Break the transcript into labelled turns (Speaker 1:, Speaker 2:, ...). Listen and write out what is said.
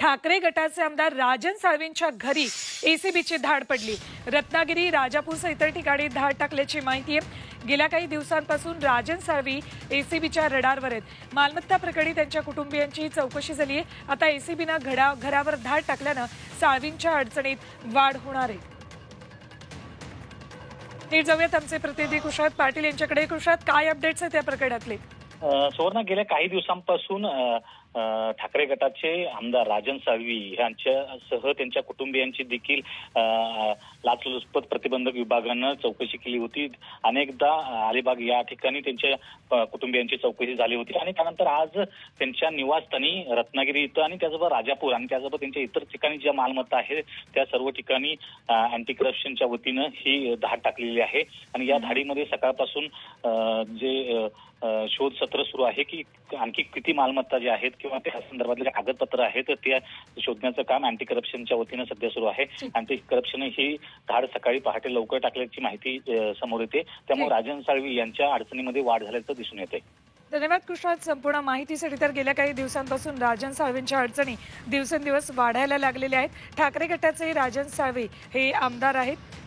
Speaker 1: ठाकरे गटाचे आमदार राजन साळवींच्या घरी एसीबीची धाड पडली। रत्नागिरी, राजापूरसह इतर ठिकाणी धाड टाकल्याची माहिती आहे। गेल्या काही दिवसांपासून राजन साळवी एसीबीच्या रडारवर आहेत। मालमत्ता प्रकरणी त्यांच्या कुटुंबियांची चौकशी झाली आहे। आता एसीबीनं घरावर धाड टाकल्यानं साळवींच्या अडचणीत वाढ होणार आहे। नीट जाऊयात आमचे प्रतिनिधी कुशात पाटील यांच्याकडे। कुशात, काय अपडेट्स आहेत त्या प्रकरणातले?
Speaker 2: सुवर्ण, गेल्या काही दिवसांपासून ठाकरे गटाचे आमदार राजन साळवी यांच्यासह त्यांच्या कुटुंबियांची देखील लाचलुचपत प्रतिबंधक विभागानं चौकशी केली होती। अनेकदा अलिबाग या ठिकाणी त्यांच्या कुटुंबियांची चौकशी झाली होती आणि त्यानंतर आज त्यांच्या निवासस्थानी रत्नागिरी इथं आणि त्यासोबत राजापूर आणि त्यासोबत त्यांच्या इतर ठिकाणी ज्या मालमत्ता आहे त्या सर्व ठिकाणी अँटी करप्शनच्या वतीनं ही धाड टाकलेली आहे। आणि या धाडीमध्ये सकाळपासून जे शोध सत्र सुरू आहे की आणखी किती मालमत्ता ज्या आहेत किंवा त्या संदर्भातले कागदपत्र आहेत त्या शोधण्याचं काम अँटी करप्शनच्या वतीनं सध्या सुरू आहे। अँटी करप्शन ही धाड सकाळी पहाटे लवकर टाकल्याची माहिती समोर येते। त्यामुळे राजन साळवी यांच्या अडचणीमध्ये वाढ झाल्याचं दिसून येते।
Speaker 1: धन्यवाद कुशात संपूर्ण माहितीसाठी। तर गेल्या काही दिवसांपासून राजन साळवींच्या अडचणी दिवसेंदिवस वाढायला लागलेल्या आहेत। ठाकरे गटाचे राजन साळवी हे आमदार आहेत।